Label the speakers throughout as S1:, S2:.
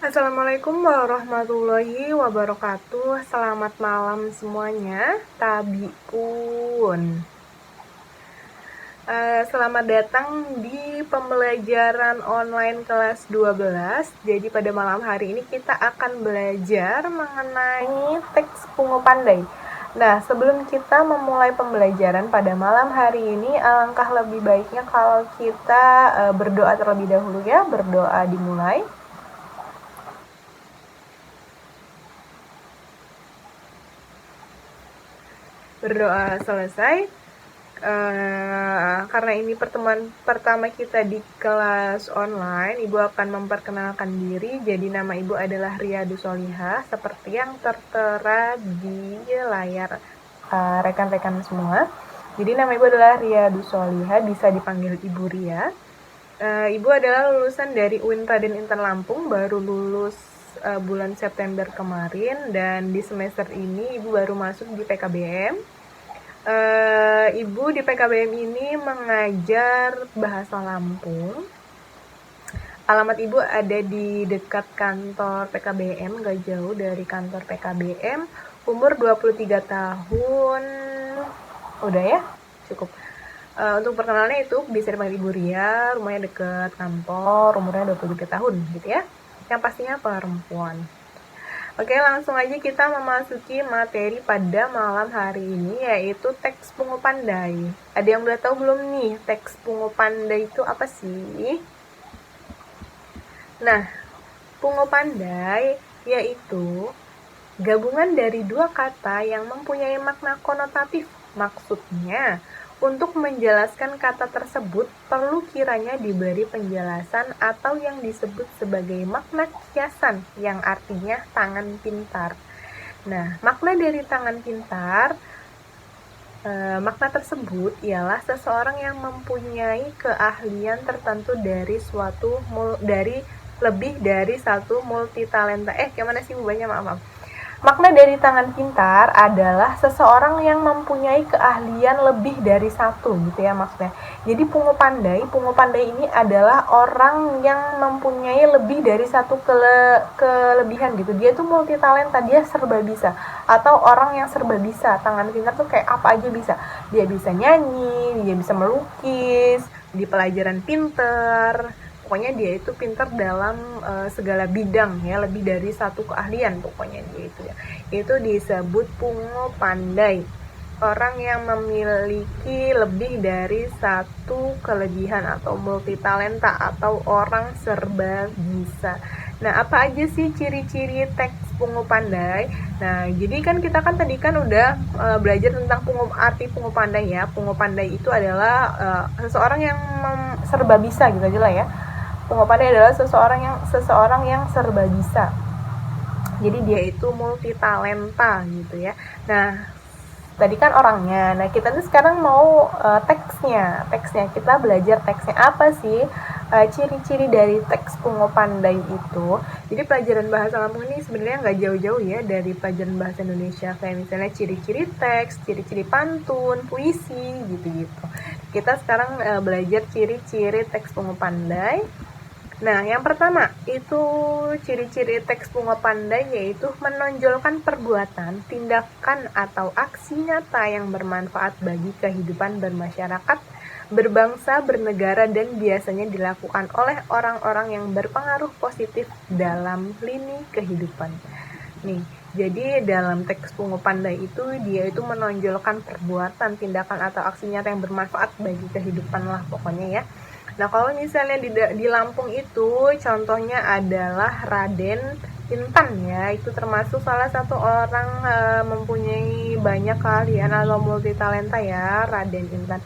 S1: Assalamualaikum warahmatullahi wabarakatuh. Selamat malam semuanya. Tabiun. Selamat datang di pembelajaran online kelas 12. Jadi pada malam hari ini kita akan belajar mengenai teks Pungo Pandai. Nah, sebelum kita memulai pembelajaran pada malam hari ini, alangkah lebih baiknya kalau kita berdoa terlebih dahulu ya. Berdoa dimulai. Berdoa selesai. Karena ini pertemuan pertama kita di kelas online, Ibu akan memperkenalkan diri. Jadi nama Ibu adalah Riyadu Solihah, seperti yang tertera di layar rekan-rekan semua. Jadi nama Ibu adalah Riyadu Solihah, bisa dipanggil Ibu Ria. Ibu adalah lulusan dari UIN Raden Intan Lampung, baru lulus bulan September kemarin, dan di semester ini Ibu baru masuk di PKBM. Ibu di PKBM ini mengajar bahasa Lampung. Alamat Ibu ada di dekat kantor PKBM, gak jauh dari kantor PKBM. Umur 23 tahun. Udah ya? Cukup. Untuk perkenalannya itu bisa dipanggil Ibu Ria, rumahnya dekat kantor, umurnya 23 tahun gitu ya. Yang pastinya perempuan. Oke, langsung aja kita memasuki materi pada malam hari ini, yaitu teks Pungo Pandai. Ada yang udah tahu belum nih, teks Pungo Pandai itu apa sih? Nah, Pungo Pandai yaitu gabungan dari dua kata yang mempunyai makna konotatif. Maksudnya, untuk menjelaskan kata tersebut perlu kiranya diberi penjelasan atau yang disebut sebagai makna kiasan, yang artinya tangan pintar. Nah, makna dari tangan pintar, makna tersebut ialah seseorang yang mempunyai keahlian tertentu dari lebih dari satu multitalenta. Gimana sih bubanya? Maaf. Makna dari tangan pintar adalah seseorang yang mempunyai keahlian lebih dari satu gitu ya maksudnya. Jadi Pungo Pandai ini adalah orang yang mempunyai lebih dari satu kelebihan gitu. Dia tuh multitalenta, dia serba bisa. Atau orang yang serba bisa. Tangan pintar tuh kayak apa aja bisa. Dia bisa nyanyi, dia bisa melukis, di pelajaran pinter. Pokoknya dia itu pintar dalam segala bidang ya, lebih dari satu keahlian pokoknya dia itu ya. Itu disebut Pungo Pandai. Orang yang memiliki lebih dari satu kelebihan atau multitalenta atau orang serba bisa. Nah, apa aja sih ciri-ciri teks Pungo Pandai? Nah, jadi kan kita kan tadi kan udah belajar tentang arti Pungo Pandai ya. Pungo Pandai itu adalah seseorang yang serba bisa gitu aja lah ya. Pungo Pandai adalah seseorang yang serba bisa. Jadi dia itu multitalenta gitu ya. Nah, tadi kan orangnya. Nah, kita tuh sekarang mau teksnya. Kita belajar teksnya apa sih? Ciri-ciri dari teks Pungo Pandai itu. Jadi pelajaran bahasa Lampung ini sebenarnya nggak jauh-jauh ya dari pelajaran bahasa Indonesia. Kayak misalnya ciri-ciri teks, ciri-ciri pantun, puisi, gitu-gitu. Kita sekarang belajar ciri-ciri teks Pungo Pandai. Nah, yang pertama itu ciri-ciri teks Pungo Pandai yaitu menonjolkan perbuatan, tindakan, atau aksi nyata yang bermanfaat bagi kehidupan bermasyarakat, berbangsa, bernegara, dan biasanya dilakukan oleh orang-orang yang berpengaruh positif dalam lini kehidupan. Nih, jadi dalam teks Pungo Pandai itu dia itu menonjolkan perbuatan, tindakan, atau aksi nyata yang bermanfaat bagi kehidupan lah pokoknya ya. Nah, kalau misalnya di Lampung itu contohnya adalah Raden Intan ya, itu termasuk salah satu orang mempunyai banyak keahlian atau multitalenta ya, Raden Intan.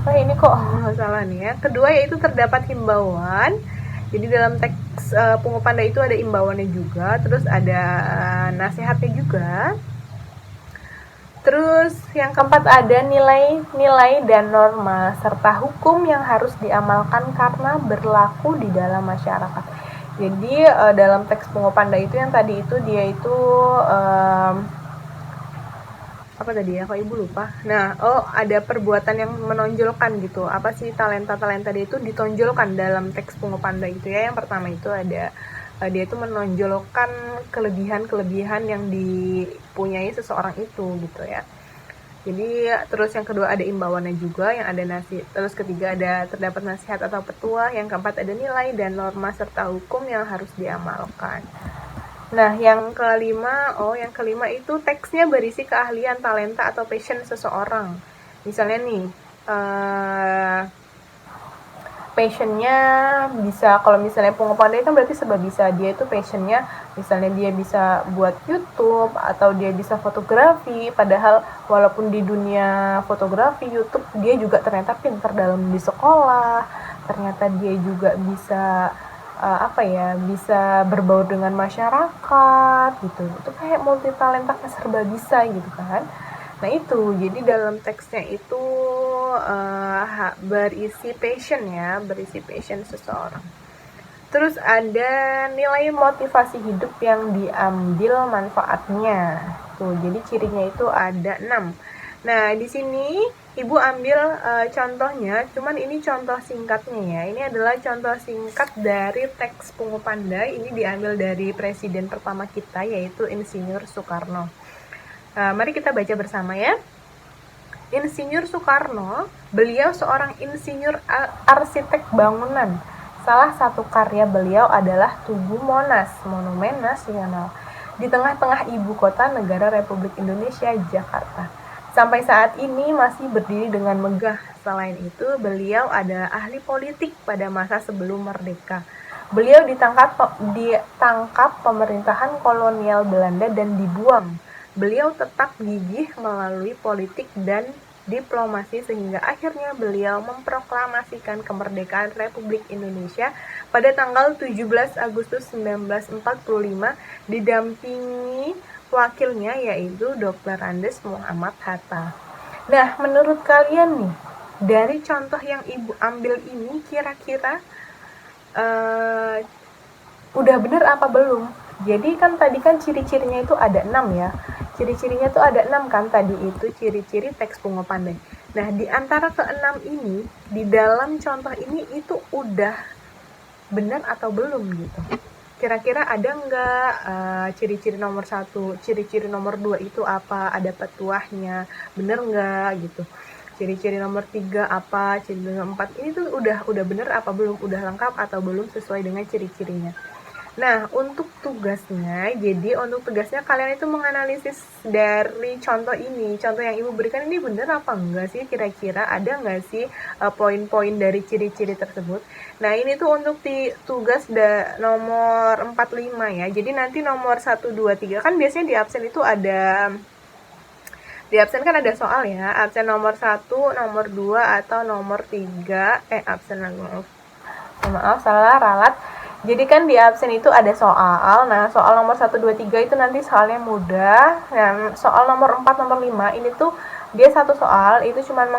S1: Ini kok salah nih ya. Kedua yaitu terdapat himbauan. Jadi dalam teks Pungo Pandai itu ada imbauannya juga, terus ada nasihatnya juga. Terus yang keempat ada nilai-nilai dan norma serta hukum yang harus diamalkan karena berlaku di dalam masyarakat. Jadi dalam teks Pungo Pandai itu yang tadi itu dia itu apa tadi ya, kok ibu lupa. Nah, ada perbuatan yang menonjolkan gitu. Apa sih talenta-talenta dia itu ditonjolkan dalam teks Pungo Pandai itu ya. Yang pertama itu ada dia itu menonjolkan kelebihan-kelebihan yang dipunyai seseorang itu gitu ya. Jadi terus yang kedua ada imbauannya juga, yang ada terus ketiga ada terdapat nasihat atau petua, yang keempat ada nilai dan norma serta hukum yang harus diamalkan. Nah, yang kelima itu teksnya berisi keahlian, talenta atau passion seseorang. Misalnya nih, passionnya bisa, kalau misalnya Pungo Pandai kan berarti sebab bisa, dia itu passionnya misalnya dia bisa buat YouTube atau dia bisa fotografi, padahal walaupun di dunia fotografi YouTube dia juga ternyata pintar dalam di sekolah, ternyata dia juga bisa bisa berbaur dengan masyarakat gitu, itu kayak multi talenta, serba bisa gitu kan. Nah itu, jadi dalam teksnya itu berisi passion seseorang. Terus ada nilai motivasi hidup yang diambil manfaatnya. Tuh, jadi cirinya itu ada 6. Nah, di sini Ibu ambil contohnya, cuman ini contoh singkatnya ya. Ini adalah contoh singkat dari teks Pungo Pandai. Ini diambil dari presiden pertama kita, yaitu Insinyur Soekarno. Mari kita baca bersama ya. Insinyur Soekarno, beliau seorang insinyur arsitek bangunan. Salah satu karya beliau adalah Tugu Monas, Monumen Nasional, di tengah-tengah ibu kota negara Republik Indonesia, Jakarta. Sampai saat ini masih berdiri dengan megah. Selain itu, beliau adalah ahli politik pada masa sebelum merdeka. Beliau ditangkap pemerintahan kolonial Belanda dan dibuang. Beliau tetap gigih melalui politik dan diplomasi sehingga akhirnya beliau memproklamasikan kemerdekaan Republik Indonesia pada tanggal 17 Agustus 1945 didampingi wakilnya yaitu Dr. Andes Muhammad Hatta. Nah, menurut kalian nih, dari contoh yang Ibu ambil ini kira-kira udah bener apa belum? Jadi kan tadi kan ciri-cirinya itu ada 6 ya. Ciri-cirinya tuh ada 6 kan tadi itu ciri-ciri teks Pungo Pandai. Nah, di antara ke-6 ini, di dalam contoh ini itu udah benar atau belum gitu. Kira-kira ada nggak ciri-ciri nomor 1, ciri-ciri nomor 2 itu apa, ada petuahnya, bener nggak gitu. Ciri-ciri nomor 3 apa, ciri nomor 4 ini tuh udah bener apa belum, udah lengkap atau belum sesuai dengan ciri-cirinya. Nah, untuk tugasnya kalian itu menganalisis dari contoh ini. Contoh yang Ibu berikan ini benar apa enggak sih? Kira-kira ada enggak sih poin-poin dari ciri-ciri tersebut? Nah, ini tuh untuk di tugas nomor 45 ya. Jadi nanti nomor 1, 2, 3 kan biasanya di absen itu ada kan ada soal ya. Absen nomor 1, nomor 2 atau nomor 3. Maaf, salah ralat. Jadi kan di absen itu ada soal. Nah, soal nomor 1, 2, 3 itu nanti soalnya mudah. Nah, soal nomor 4, nomor 5 ini tuh dia satu soal itu cuma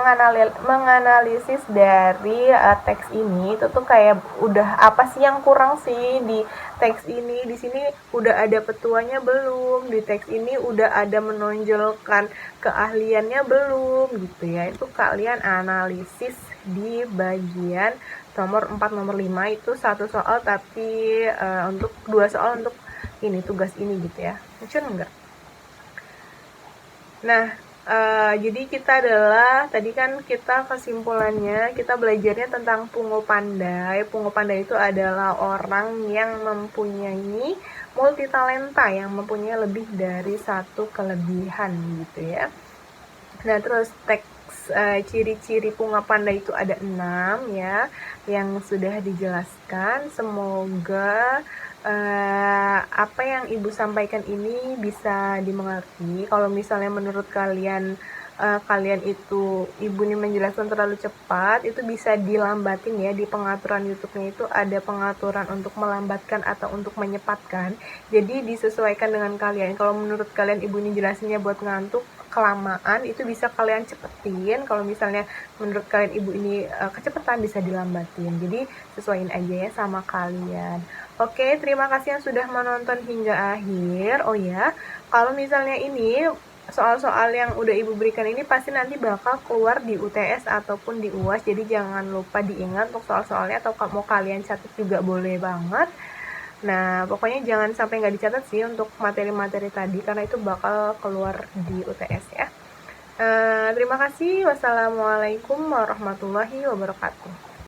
S1: menganalisis dari teks ini. Itu tuh kayak udah apa sih yang kurang sih di teks ini? Di sini udah ada petuanya belum? Di teks ini udah ada menonjolkan keahliannya belum gitu ya. Itu kalian analisis di bagian nomor 4, nomor 5 itu satu soal tapi untuk 2 soal untuk ini tugas ini gitu ya. Lucu enggak? Nah, jadi kita tadi kan kita kesimpulannya kita belajarnya tentang Pungo Pandai. Pungo Pandai itu adalah orang yang mempunyai multitalenta, yang mempunyai lebih dari satu kelebihan gitu ya. Nah, terus ciri-ciri Pungo Pandai itu ada 6 ya, yang sudah dijelaskan. Semoga apa yang Ibu sampaikan ini bisa dimengerti. Kalau misalnya menurut kalian itu Ibu ini menjelaskan terlalu cepat, itu bisa dilambatin ya. Di pengaturan YouTube-nya itu ada pengaturan untuk melambatkan atau untuk menyepatkan. Jadi disesuaikan dengan kalian. Kalau menurut kalian Ibu ini jelasinnya buat ngantuk, kelamaan, itu bisa kalian cepetin. Kalau misalnya menurut kalian Ibu ini kecepatan, bisa dilambatin. Jadi sesuaiin aja ya sama kalian. Oke, terima kasih yang sudah menonton hingga akhir. Oh ya, kalau misalnya ini soal-soal yang udah Ibu berikan ini pasti nanti bakal keluar di UTS ataupun di UAS. Jadi jangan lupa diingat untuk soal-soalnya, atau mau kalian catat juga boleh banget. Nah, pokoknya jangan sampai nggak dicatat sih untuk materi-materi tadi, karena itu bakal keluar di UTS ya. Terima kasih. Wassalamualaikum warahmatullahi wabarakatuh.